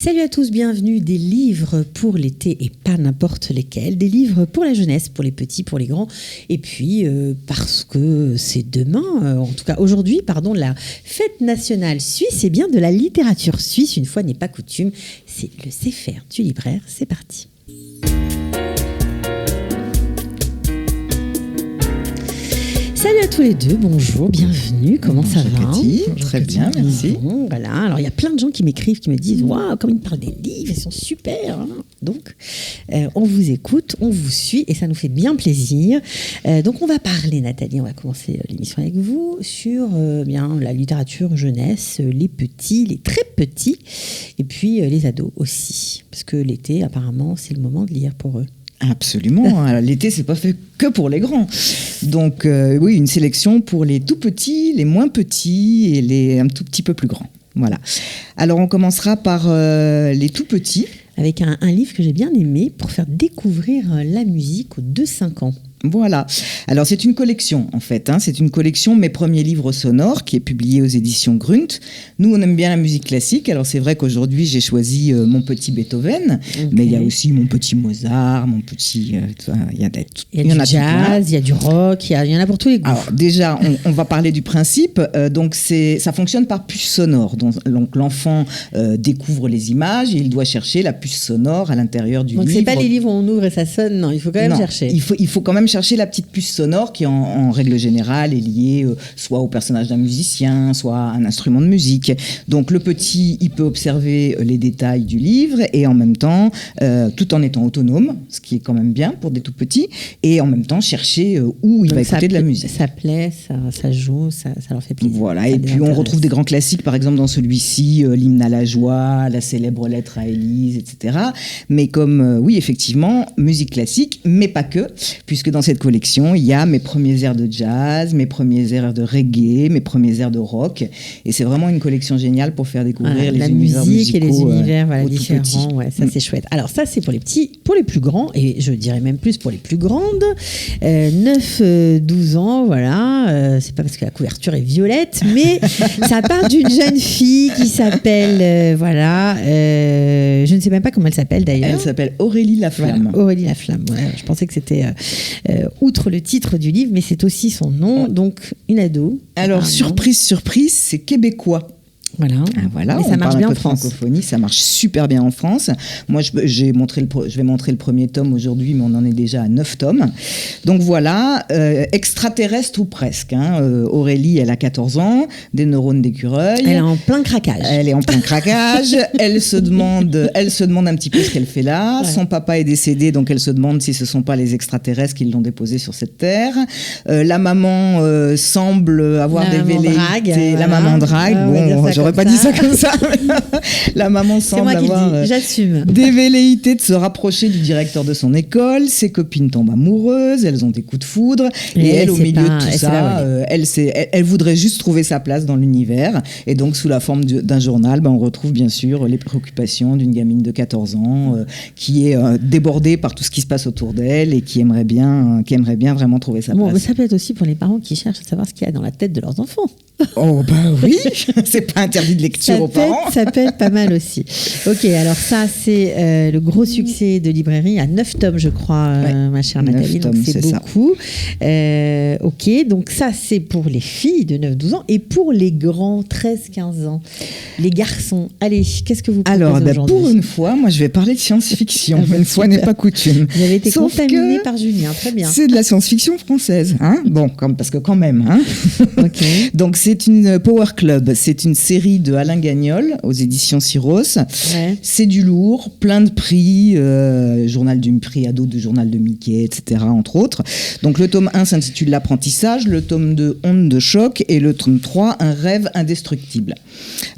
Salut à tous, bienvenue. Des livres pour l'été et pas n'importe lesquels. Des livres pour la jeunesse, pour les petits, pour les grands. Et puis, parce que c'est demain, en tout cas aujourd'hui, la fête nationale suisse et bien de la littérature suisse. Une fois n'est pas coutume, c'est le Sefer du libraire. C'est parti. Salut à tous les deux, bonjour, bienvenue, comment ça va? Très bien, merci. Bon, voilà, alors il y a plein de gens qui m'écrivent, qui me disent « Waouh, comme ils parlent des livres, ils sont super !» Donc, on vous écoute, on vous suit et ça nous fait bien plaisir. Donc, on va parler, Nathalie, on va commencer l'émission avec vous, sur bien la littérature jeunesse, les petits, les très petits, et puis les ados aussi. Parce que l'été, apparemment, c'est le moment de lire pour eux. Absolument. Alors, l'été, c'est pas fait que pour les grands. Donc, oui, une sélection pour les tout petits, les moins petits et les un tout petit peu plus grands. Voilà. Alors, on commencera par les tout petits. Avec un livre que j'ai bien aimé pour faire découvrir la musique aux 2-5 ans. Voilà. Alors, c'est une collection, en fait. C'est une collection Mes premiers livres sonores qui est publiée aux éditions Grunt. Nous, on aime bien la musique classique. Alors, c'est vrai qu'aujourd'hui, j'ai choisi mon petit Beethoven. Okay. Mais il y a aussi mon petit Mozart, mon petit... il y a du jazz, il y a du rock, il y en a pour tous les goûts. Alors, déjà, on va parler du principe. Donc, ça fonctionne par puce sonore. Donc, l'enfant découvre les images et il doit chercher la puce sonore à l'intérieur du livre. Donc, c'est pas les livres où on ouvre et ça sonne. Non, il faut quand même chercher. Il faut quand même chercher la petite puce sonore qui, en règle générale, est liée soit au personnage d'un musicien, soit à un instrument de musique. Donc, le petit, il peut observer les détails du livre et en même temps, tout en étant autonome, ce qui est quand même bien pour des tout petits, et en même temps chercher où il va écouter de la musique. Ça plaît, ça joue, ça leur fait plaisir. Voilà, et puis on retrouve des grands classiques, par exemple dans celui-ci, l'hymne à la joie, la célèbre lettre à Élise, etc. Mais comme, oui, effectivement, musique classique, mais pas que, puisque dans cette collection, il y a mes premiers airs de jazz, mes premiers airs de reggae, mes premiers airs de rock. Et c'est vraiment une collection géniale pour faire découvrir les univers musicaux et les univers différents. Ouais, ça, c'est chouette. Alors ça, c'est pour les petits. Pour les plus grands, et je dirais même plus pour les plus grandes, 9-12 ans, voilà. C'est pas parce que la couverture est violette, mais ça part d'une jeune fille qui s'appelle, je ne sais même pas comment elle s'appelle d'ailleurs. Elle s'appelle Aurélie Laflamme. Voilà, Aurélie Laflamme, ouais. Je pensais que c'était... outre le titre du livre, mais c'est aussi son nom, donc une ado. Alors, surprise, c'est québécois. Voilà. Voilà, et ça marche bien en France. Francophonie, ça marche super bien en France. Moi, je vais montrer le premier tome aujourd'hui, mais on en est déjà à 9 tomes. Donc voilà, extraterrestre ou presque. Aurélie, elle a 14 ans, des neurones d'écureuil. Elle est en plein craquage. Elle se demande un petit peu ce qu'elle fait là. Ouais. Son papa est décédé, donc elle se demande si ce ne sont pas les extraterrestres qui l'ont déposé sur cette terre. La maman semble avoir des velléités. La maman drague. J'aurais pas dit ça comme ça. La maman semble avoir des velléités de se rapprocher du directeur de son école. Ses copines tombent amoureuses, elles ont des coups de foudre. Et elle, au milieu de tout ça, elle voudrait juste trouver sa place dans l'univers. Et donc, sous la forme d'un journal, on retrouve bien sûr les préoccupations d'une gamine de 14 ans qui est débordée par tout ce qui se passe autour d'elle et qui aimerait bien vraiment trouver sa place. Mais ça peut être aussi pour les parents qui cherchent à savoir ce qu'il y a dans la tête de leurs enfants. Oh oui, c'est pas interdit de lecture aux parents. Ça peut être pas mal aussi. Ok, alors ça c'est le gros succès de librairie à 9 tomes je crois, ma chère Nathalie, donc c'est beaucoup. Ok, donc ça c'est pour les filles de 9-12 ans et pour les grands 13-15 ans, les garçons. Allez, qu'est-ce que vous proposez aujourd'hui? Pour une fois, moi je vais parler de science-fiction. Une fois n'est pas coutume. Vous avez été contaminé par Julien, très bien. C'est de la science-fiction française, Bon, parce que quand même, Ok. Donc c'est une Power Club, c'est une série de Alain Gagnol aux éditions Syros. Ouais. C'est du lourd, plein de prix, prix ado du journal de Mickey, etc. entre autres. Donc le tome 1 s'intitule L'apprentissage, le tome 2 Onde de choc et le tome 3 Un rêve indestructible.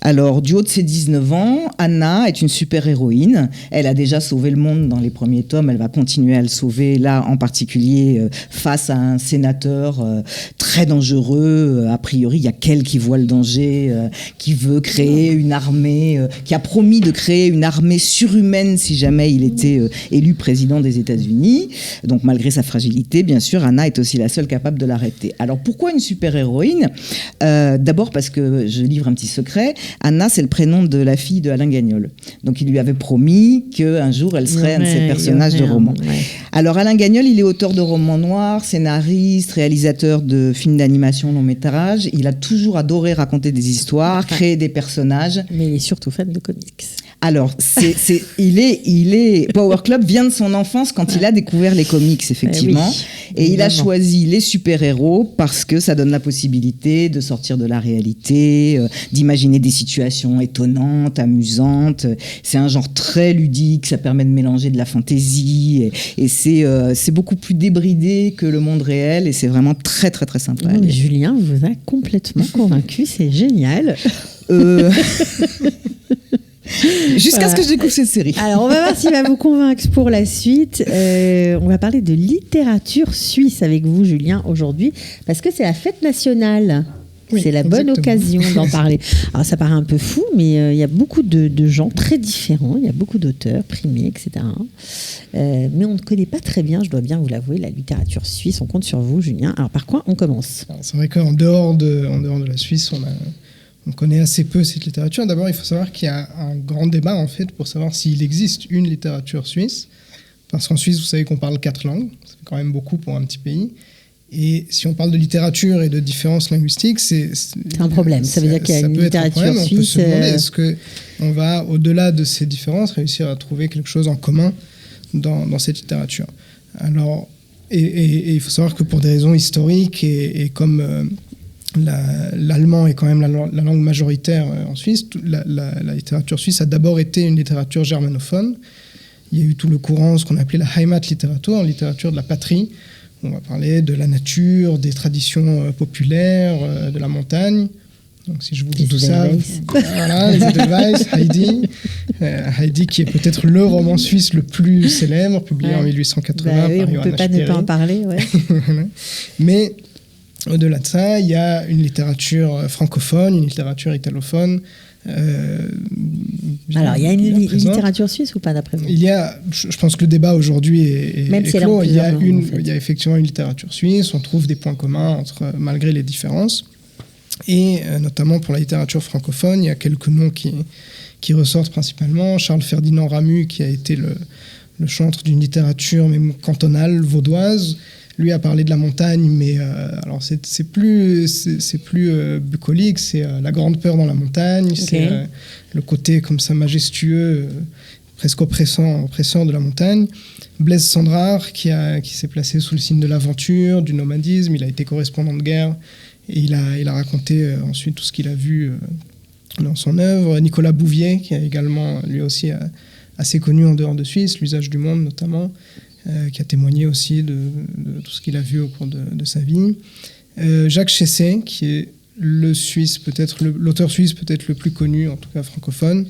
Alors du haut de ses 19 ans, Anna est une super héroïne. Elle a déjà sauvé le monde dans les premiers tomes, elle va continuer à le sauver là en particulier face à un sénateur très dangereux. A priori, il y a laquelle qui voit le danger, qui veut créer une armée, qui a promis de créer une armée surhumaine si jamais il était élu président des États-Unis. Donc malgré sa fragilité, bien sûr, Anna est aussi la seule capable de l'arrêter. Alors pourquoi une super-héroïne ? D'abord parce que, je livre un petit secret, Anna c'est le prénom de la fille de Alain Gagnol. Donc il lui avait promis qu'un jour elle serait un de ses personnages de roman. Ouais. Alors Alain Gagnol, il est auteur de romans noirs, scénariste, réalisateur de films d'animation long métrage. Il a toujours adoré raconter des histoires, créer des personnages. Mais il est surtout fan de comics. Alors, il est Power Club vient de son enfance quand il a découvert les comics, effectivement. Oui, et évidemment. Il a choisi les super-héros parce que ça donne la possibilité de sortir de la réalité, d'imaginer des situations étonnantes, amusantes. C'est un genre très ludique, ça permet de mélanger de la fantaisie et c'est beaucoup plus débridé que le monde réel et c'est vraiment très, très, très sympa. Non, mais Julien vous a complètement convaincu, c'est génial. Jusqu'à ce que je découvre cette série. Alors, on va voir s'il va vous convaincre pour la suite. On va parler de littérature suisse avec vous, Julien, aujourd'hui, parce que c'est la fête nationale. Oui, c'est la bonne occasion d'en parler. Alors, ça paraît un peu fou, mais il y a beaucoup de gens très différents. Il y a beaucoup d'auteurs primés, etc. Mais on ne connaît pas très bien, je dois bien vous l'avouer, la littérature suisse. On compte sur vous, Julien. Alors, par quoi on commence ? Alors, c'est vrai qu'en dehors de la Suisse, on connaît assez peu cette littérature. D'abord, il faut savoir qu'il y a un grand débat, en fait, pour savoir s'il existe une littérature suisse. Parce qu'en Suisse, vous savez qu'on parle 4 langues. C'est quand même beaucoup pour un petit pays. Et si on parle de littérature et de différences linguistiques, c'est un problème. Ça veut dire qu'il y a une littérature suisse. On peut se demander, est-ce qu'on va, au-delà de ces différences, réussir à trouver quelque chose en commun dans cette littérature ? Alors, et il faut savoir que pour des raisons historiques et comme... l'allemand est quand même la langue majoritaire en Suisse. La littérature suisse a d'abord été une littérature germanophone. Il y a eu tout le courant, ce qu'on appelait la Heimatliteratur, littérature de la patrie. On va parler de la nature, des traditions populaires, de la montagne. Donc si je vous dis tout ça, voilà, les Edelweiss, Heidi. Heidi qui est peut-être le roman suisse le plus célèbre, publié en 1880 par Johann Spyri. On ne peut pas ne pas en parler, ouais. Mais au-delà de ça, il y a une littérature francophone, une littérature italophone. Alors, il y a une littérature suisse ou pas, d'après vous ? Je pense que le débat aujourd'hui est clos. Il y a effectivement une littérature suisse. On trouve des points communs malgré les différences. Et notamment pour la littérature francophone, il y a quelques noms qui ressortent principalement. Charles Ferdinand Ramu, qui a été le chantre d'une littérature même cantonale, vaudoise. Lui a parlé de la montagne, mais alors c'est plus bucolique, c'est la grande peur dans la montagne, okay. C'est le côté comme ça majestueux, presque oppressant de la montagne. Blaise Sandrard, qui s'est placé sous le signe de l'aventure, du nomadisme, il a été correspondant de guerre, et il a raconté ensuite tout ce qu'il a vu dans son œuvre. Nicolas Bouvier, qui est également lui aussi assez connu en dehors de Suisse, L'usage du monde notamment, qui a témoigné aussi de tout ce qu'il a vu au cours de sa vie. Jacques Chessé, qui est l'auteur suisse peut-être le plus connu, en tout cas francophone,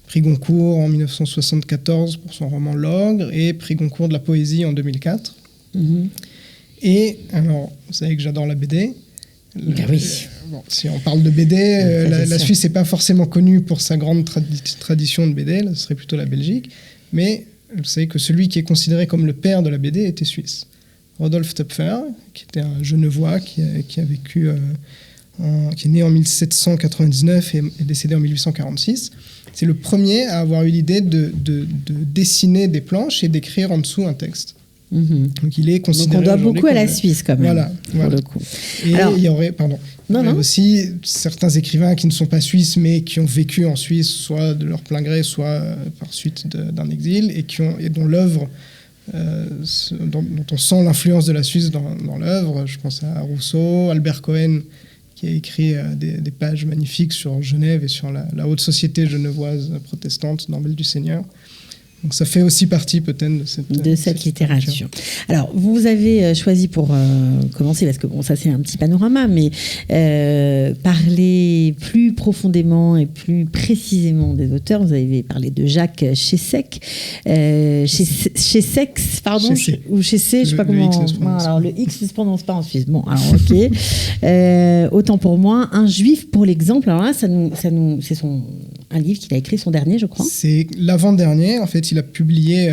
prix Goncourt en 1974 pour son roman L'Ogre et prix Goncourt de la poésie en 2004. Mm-hmm. Et alors, vous savez que j'adore la BD. Oui. Si on parle de BD, la Suisse n'est pas forcément connue pour sa grande tradition de BD, là, ce serait plutôt la Belgique, mais vous savez que celui qui est considéré comme le père de la BD était suisse. Rodolphe Töpfer, qui était un Genevois qui a vécu, qui est né en 1799 et est décédé en 1846. C'est le premier à avoir eu l'idée de dessiner des planches et d'écrire en dessous un texte. Mm-hmm. Donc il est considéré. Donc on doit beaucoup à la Suisse quand même. Voilà. Le coup. Et il y aurait, aussi certains écrivains qui ne sont pas suisses mais qui ont vécu en Suisse, soit de leur plein gré, soit par suite d'un exil, et dont l'œuvre, dont on sent l'influence de la Suisse dans l'œuvre. Je pense à Rousseau, Albert Cohen, qui a écrit des pages magnifiques sur Genève et sur la haute société genevoise protestante dans Belle du Seigneur. Donc ça fait aussi partie peut-être de cette littérature. Alors, vous avez choisi pour commencer, parce que bon, ça c'est un petit panorama, mais parler plus profondément et plus précisément des auteurs. Vous avez parlé de Jacques Chessec, pardon, ou Chessé, je sais pas comment. Alors le X ne se prononce pas en Suisse. Bon, alors ok. Autant pour moi, un juif pour l'exemple. Alors là, c'est un livre qu'il a écrit, son dernier, je crois. C'est l'avant-dernier. En fait, il a publié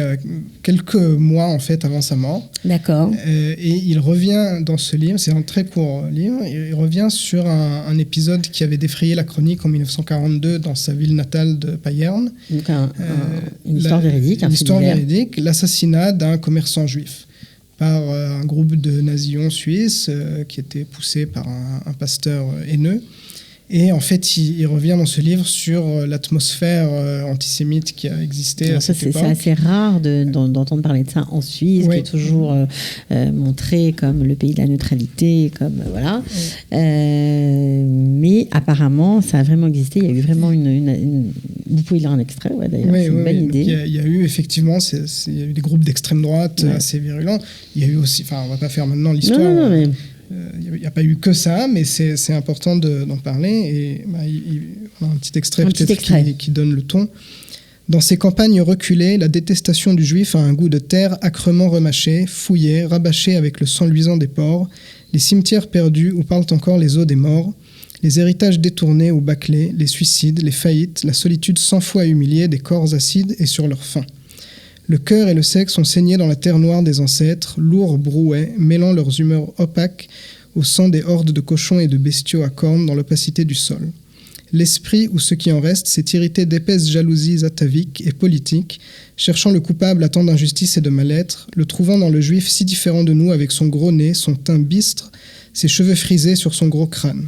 quelques mois en fait avant sa mort. D'accord. Et il revient dans ce livre, c'est un très court livre, il revient sur un épisode qui avait défrayé la chronique en 1942 dans sa ville natale de Payerne. Donc une histoire véridique. Une histoire véridique, l'assassinat d'un commerçant juif par un groupe de nazillons suisses qui était poussé par un pasteur haineux. Et en fait, il revient dans ce livre sur l'atmosphère antisémite qui a existé à cette époque. C'est assez rare d'entendre parler de ça en Suisse, qui est toujours montré comme le pays de la neutralité, comme voilà. Mais apparemment, ça a vraiment existé. Il y a eu vraiment vous pouvez lire un extrait, d'ailleurs. C'est une bonne idée. Il y a eu effectivement, il y a eu des groupes d'extrême droite assez virulents. Il y a eu aussi, enfin, on va pas faire maintenant l'histoire. Non, mais il n'y a pas eu que ça, mais c'est important d'en parler. Et on a un petit extrait qui donne le ton. Dans ces campagnes reculées, la détestation du juif a un goût de terre âcrement remâché, fouillé, rabâché avec le sang luisant des porcs, les cimetières perdus où parlent encore les os des morts, les héritages détournés ou bâclés, les suicides, les faillites, la solitude 100 fois humiliée des corps acides et sur leur faim. Le cœur et le sexe ont saigné dans la terre noire des ancêtres, lourds brouets, mêlant leurs humeurs opaques au sang des hordes de cochons et de bestiaux à cornes dans l'opacité du sol. L'esprit, ou ce qui en reste, s'est irrité d'épaisses jalousies ataviques et politiques, cherchant le coupable à tant d'injustice et de mal-être, le trouvant dans le juif si différent de nous avec son gros nez, son teint bistre, ses cheveux frisés sur son gros crâne.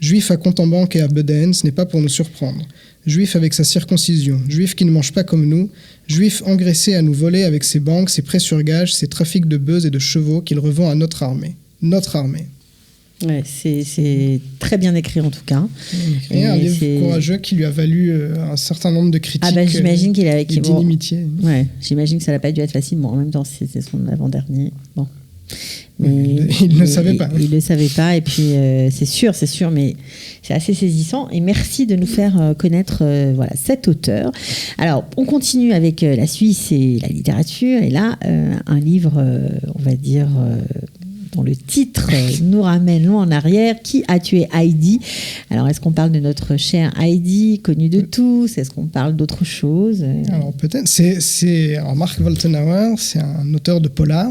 Juif à compte en banque et à bedaine, ce n'est pas pour nous surprendre. Juif avec sa circoncision, juif qui ne mange pas comme nous, juif engraissé à nous voler avec ses banques, ses prêts sur gages, ses trafics de bœufs et de chevaux qu'il revend à notre armée. Notre armée. Ouais, c'est très bien écrit en tout cas. Un livre courageux qui lui a valu un certain nombre de critiques. J'imagine qu'il a d'inimitié. Ouais, j'imagine que ça n'a pas dû être facile. Bon, en même temps, c'était son avant-dernier. Bon. Mais il ne le savait pas. Il ne le savait pas. Et puis, c'est sûr, mais c'est assez saisissant. Et merci de nous faire connaître cet auteur. Alors, on continue avec la Suisse et la littérature. Et là, un livre, on va dire... dont le titre nous ramène loin en arrière. Qui a tué Heidi? Alors, est-ce qu'on parle de notre chère Heidi, connue de tous? Est-ce qu'on parle d'autre chose? Alors, peut-être. Alors, Mark Woltenhauer, c'est un auteur de polar.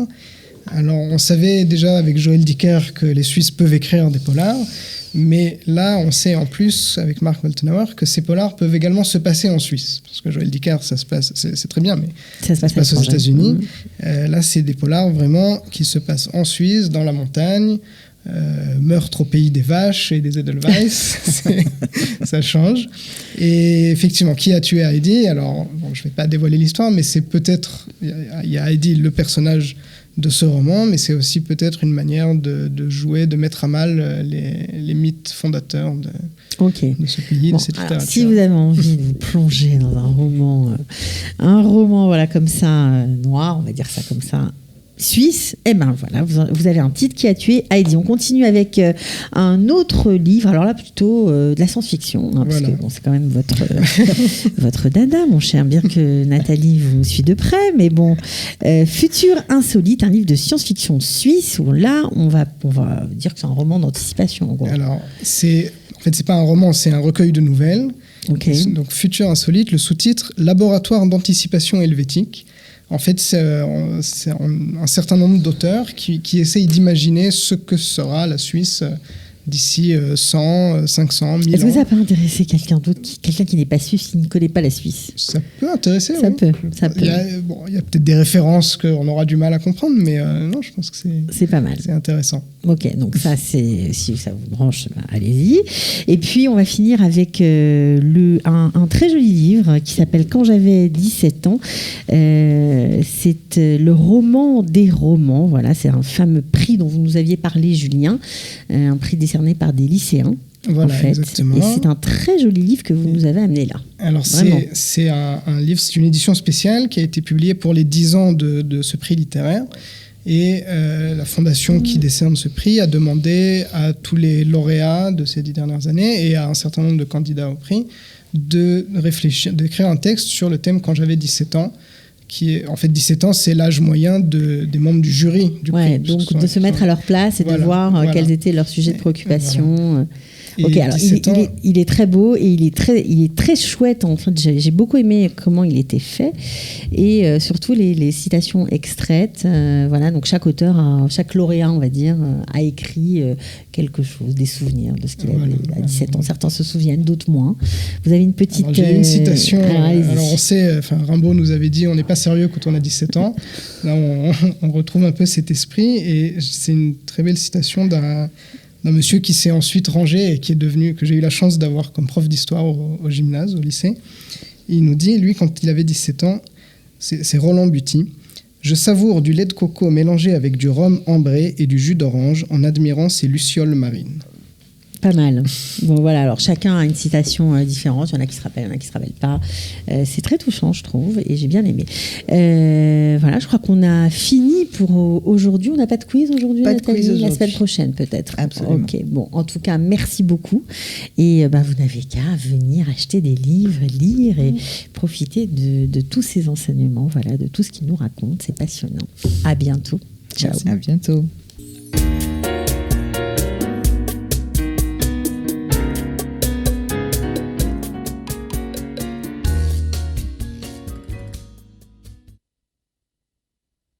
Alors, on savait déjà avec Joël Dicker que les Suisses peuvent écrire des polars. Mais là, on sait en plus, avec Mark Woltenhauer, que ces polars peuvent également se passer en Suisse. Parce que Joël Dicker, ça se passe, c'est très bien, mais ça se passe aux États-Unis. Là, c'est des polars vraiment qui se passent en Suisse, dans la montagne. Meurtre au pays des vaches et des Edelweiss. Ça change. Et effectivement, qui a tué Heidi? Alors, bon, je ne vais pas dévoiler l'histoire, mais c'est peut-être... Il y a Heidi, le personnage de ce roman, mais c'est aussi peut-être une manière de jouer, de mettre à mal les mythes fondateurs de ce pays, de cette littérature. Si vous avez envie de vous plonger dans un roman voilà, comme ça, noir, on va dire ça comme ça, suisse, voilà, vous avez un titre qui a tué Heidi. On continue avec un autre livre, alors là plutôt de la science-fiction, parce que c'est quand même votre dada, mon cher, bien que Nathalie vous suit de près, mais bon, Futur insolite, un livre de science-fiction suisse, où là, on va dire que c'est un roman d'anticipation, en gros. Alors, c'est pas un roman, c'est un recueil de nouvelles. Okay. Donc, Futur insolite, le sous-titre « Laboratoire d'anticipation helvétique ». En fait, c'est un certain nombre d'auteurs qui essayent d'imaginer ce que sera la Suisse d'ici 100, 500, 1000 ans. Est-ce que ça peut intéresser quelqu'un d'autre, quelqu'un qui n'est pas suisse, qui ne connaît pas la Suisse? Ça peut intéresser, ça peut. Il y a peut-être des références qu'on aura du mal à comprendre, mais non, je pense que c'est pas mal. C'est intéressant. Ok, donc ça, si ça vous branche, allez-y. Et puis, on va finir avec un très joli livre qui s'appelle « Quand j'avais 17 ans ». C'est le roman des romans. Voilà, c'est un fameux prix dont vous nous aviez parlé, Julien. Un prix décerné par des lycéens. Voilà, en fait. exactement. Et c'est un très joli livre que vous nous avez amené là. Alors, c'est un livre, c'est une édition spéciale qui a été publiée pour les 10 ans de ce prix littéraire. Et la fondation qui décerne ce prix a demandé à tous les lauréats de ces 10 dernières années et à un certain nombre de candidats au prix de réfléchir, d'écrire un texte sur le thème quand j'avais 17 ans. Qui est, en fait, 17 ans, c'est l'âge moyen des membres du jury du prix. Donc de se mettre à leur place et de voir quels étaient leurs sujets de préoccupation. Voilà. Ok, alors il est très beau et il est très chouette. En fait, j'ai beaucoup aimé comment il était fait et surtout les citations extraites. Voilà, donc chaque auteur, chaque lauréat, on va dire, a écrit quelque chose, des souvenirs de ce qu'il avait à 17 ans. Certains se souviennent, d'autres moins. Vous avez une petite. J'ai une citation. Alors on sait, Rimbaud nous avait dit, on n'est pas sérieux quand on a 17 ans. Là, on retrouve un peu cet esprit et c'est une très belle citation d'un monsieur qui s'est ensuite rangé et qui est devenu, que j'ai eu la chance d'avoir comme prof d'histoire au gymnase, au lycée. Et il nous dit, lui, quand il avait 17 ans, c'est Roland Buty, « Je savoure du lait de coco mélangé avec du rhum ambré et du jus d'orange en admirant ces lucioles marines. » Pas mal. Bon, voilà, alors chacun a une citation différente. Il y en a qui se rappellent, il y en a qui ne se rappellent pas. C'est très touchant, je trouve, et j'ai bien aimé. Voilà, je crois qu'on a fini pour aujourd'hui. On n'a pas de quiz aujourd'hui, Nathalie. La semaine prochaine, peut-être. Absolument. Ok, bon, en tout cas, merci beaucoup. Et vous n'avez qu'à venir acheter des livres, lire et profiter de tous ces enseignements, voilà, de tout ce qu'il nous raconte. C'est passionnant. À bientôt. Ciao. Merci, à bientôt.